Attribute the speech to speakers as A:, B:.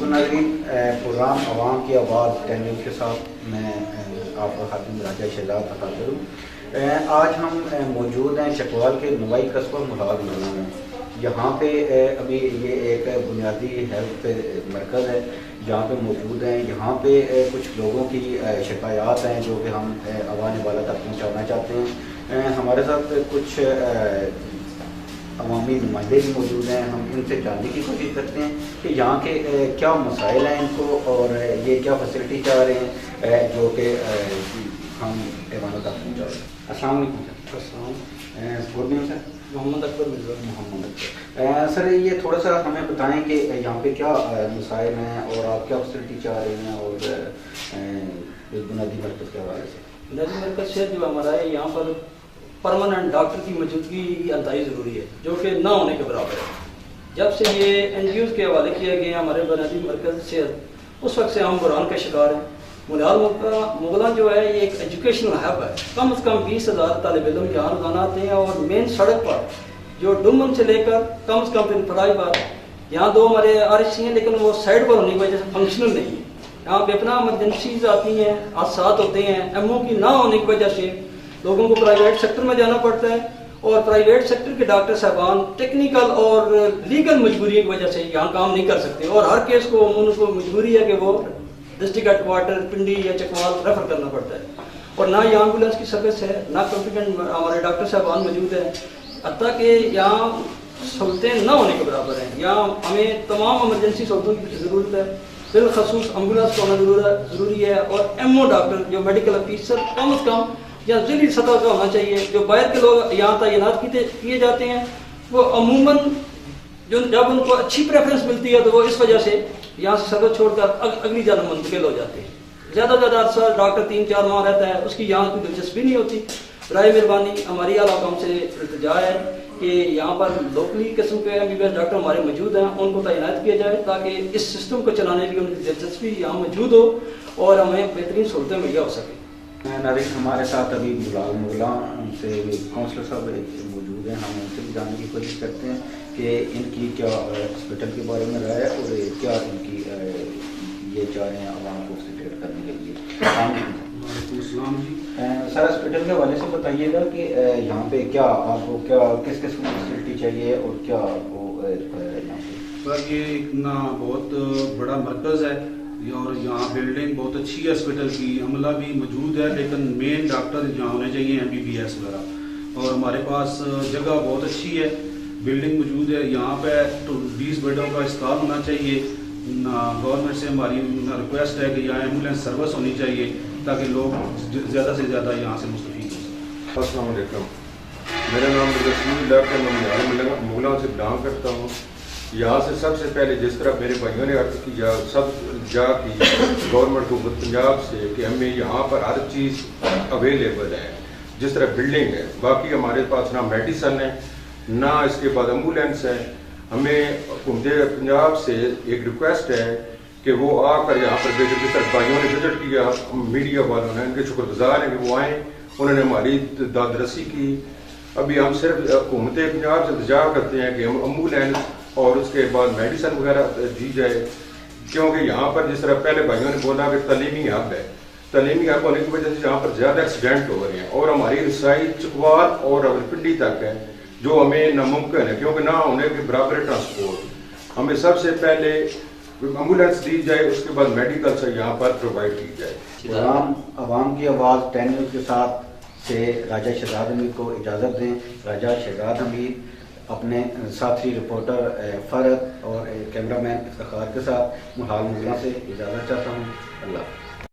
A: تو ناظرین، پروگرام عوام کی آواز 10 نیوز کے ساتھ میں آپ کا خاتم راجہ شہزاد حاضر ہوں۔ آج ہم موجود ہیں چکوال کے نوائی قصبہ محال ضلع میں۔ یہاں پہ ابھی یہ ایک بنیادی ہیلتھ مرکز ہے جہاں پہ موجود ہیں۔ یہاں پہ کچھ لوگوں کی شکایات ہیں جو کہ ہم عوام والا تک پہنچانا چاہتے ہیں۔ ہمارے ساتھ کچھ عوامی نمائندے بھی موجود ہیں، ہم ان سے جاننے کی کوشش کرتے ہیں کہ یہاں کے کیا مسائل ہیں ان کو اور یہ کیا فیسلٹی چاہ رہے ہیں جو کہ ہم ایوانوں تک پہنچا رہے ہیں۔ السلام علیکم سر۔ السلام، گڈ نیم سر؟
B: محمد اکبر مرزا۔
A: محمد اکبر سر، یہ تھوڑا سا ہمیں بتائیں کہ یہاں پہ کیا مسائل ہیں اور آپ کیا فیسلٹی چاہ رہے ہیں اور بنیادی مرکز کے حوالے سے۔
B: بنیادی مرکز سے جو ہمارا ہے یہاں پر پرماننٹ ڈاکٹر کی موجودگی انتہائی ضروری ہے جو کہ نہ ہونے کے برابر ہے۔ جب سے یہ این جی اوز کے حوالے کیا گیا ہمارے بنیادی مرکز سے، اس وقت سے ہم بحران کا شکار ہیں۔ منال مغلان جو ہے یہ ایک ایجوکیشنل ہب ہے، کم از کم 20,000 طالب علم یہاں روزانہ آتے ہیں اور مین سڑک پر جو ڈمن سے لے کر کم از کم فلائی بات، یہاں 2 ہمارے RHC ہیں لیکن وہ سائڈ پر ہونے کی وجہ سے فنکشنل نہیں ہے۔ یہاں بے پناہ ایمرجنسیز آتی ہیں، حادثات ہوتے ہیں، MO کی نہ ہونے کی وجہ سے لوگوں کو پرائیویٹ سیکٹر میں جانا پڑتا ہے اور پرائیویٹ سیکٹر کے ڈاکٹر صاحبان ٹیکنیکل اور لیگل مجبوری کی وجہ سے یہاں کام نہیں کر سکتے اور ہر کیس کو ان کو مجبوری ہے کہ وہ ڈسٹرکٹ ہیڈ کوارٹر پنڈی یا چکوال ریفر کرنا پڑتا ہے اور نہ یہاں ایمبولینس کی سروس ہے، نہ کمپیٹنٹ ہمارے ڈاکٹر صاحبان موجود ہیں، حتیٰ کہ یہاں سہولتیں نہ ہونے کے برابر ہیں۔ یہاں ہمیں تمام ایمرجنسی سہولتوں کی ضرورت ہے، بالخصوص ایمبولینس کا ہونا ضروری ہے اور MO ڈاکٹر جو میڈیکل افیسر کم از کم یا ذیلی سطح کا ہونا چاہیے۔ جو باہر کے لوگ یہاں تعینات کیے جاتے ہیں وہ عموماً جب ان کو اچھی پریفرنس ملتی ہے تو وہ اس وجہ سے یہاں سے سروس چھوڑ کر اگلی جانب منتقل ہو جاتے ہیں۔ زیادہ سے زیادہ عرصہ ڈاکٹر 3-4 ماہ رہتا ہے، اس کی یہاں کوئی دلچسپی نہیں ہوتی۔ برائے مہربانی ہماری اعلیٰ حکام سے التجا ہے کہ یہاں پر لوکلی قسم کے MBBS ڈاکٹر ہمارے موجود ہیں، ان کو تعینات کیا جائے تاکہ اس سسٹم کو چلانے کے لیے ان کی دلچسپی یہاں موجود ہو اور ہمیں بہترین سہولتیں مہیا ہو سکیں۔
A: ناظرین، ہمارے ساتھ ابھی بلال مغلان سے کونسلر صاحب موجود ہیں، ہم ان سے بھی جاننے کی کوشش کرتے ہیں کہ ان کی کیا ہاسپٹل کے بارے میں رائے ہے اور کیا ان کی یہ چاہ رہے ہیں عوام کو فیسیلیٹیٹ کرنے کے لیے۔
C: وعلیکم السلام جی۔
A: سر، ہاسپٹل کے حوالے سے بتائیے گا کہ یہاں پہ کیا آپ کو کیا کس قسم کی فیسلٹی چاہیے اور کیا آپ کو یہاں پہ؟
C: سر، یہ اتنا بہت بڑا مرکز ہے اور یہاں بلڈنگ بہت اچھی ہے، ہاسپٹل کی عملہ بھی موجود ہے، لیکن مین ڈاکٹر یہاں ہونے چاہیے MBBS وغیرہ، اور ہمارے پاس جگہ بہت اچھی ہے، بلڈنگ موجود ہے۔ یہاں پہ 20 بیڈوں کا اسپتال ہونا چاہیے۔ گورنمنٹ سے ہماری ریکویسٹ ہے کہ یہاں ایمبولینس سروس ہونی چاہیے تاکہ لوگ زیادہ سے زیادہ یہاں سے مستفید ہو سکیں۔
D: السلام علیکم، میرا نام رسول اللہ ہے، میں مغلان سے بلانگ کرتا ہوں۔ یہاں سے سب سے پہلے جس طرح میرے بھائیوں نے عرض کی گورنمنٹ حکومت پنجاب سے کہ ہمیں یہاں پر ہر چیز اویلیبل ہے، جس طرح بلڈنگ ہے، باقی ہمارے پاس نہ میڈیسن ہے نہ اس کے بعد ایمبولینس ہے۔ ہمیں حکومت پنجاب سے ایک ریکویسٹ ہے کہ وہ آ کر یہاں پر جس طرح بھائیوں نے وزٹ کیا، میڈیا والوں نے ان کے شکر گزار ہیں کہ وہ آئیں، انہوں نے ہماری داد رسی کی۔ ابھی ہم صرف حکومت پنجاب سے التجا کرتے ہیں کہ ایمبولینس اور اس کے بعد میڈیسن وغیرہ دی جائے، کیونکہ یہاں پر جس طرح پہلے بھائیوں نے بولا کہ تعلیمی ہب ہے، تعلیمی ہب ہونے کی وجہ سے یہاں پر زیادہ ایکسیڈنٹ ہو رہے ہیں اور ہماری رسائی چکوال اور راولپنڈی تک ہے جو ہمیں ناممکن ہے کیونکہ نہ ہونے کے برابر ٹرانسپورٹ۔ ہمیں سب سے پہلے ایمبولینس دی جائے، اس کے بعد میڈیکل سے یہاں پر پرووائڈ کی جائے۔
A: عوام کی آواز 10 نیوز کے ساتھ سے راجہ شہزاد حمید کو اجازت دیں۔ راجہ شہزاد حمید اپنے ساتھی رپورٹر فرد اور کیمرہ مین افتخار کے ساتھ محال مغلان سے اجازت چاہتا ہوں۔ اللہ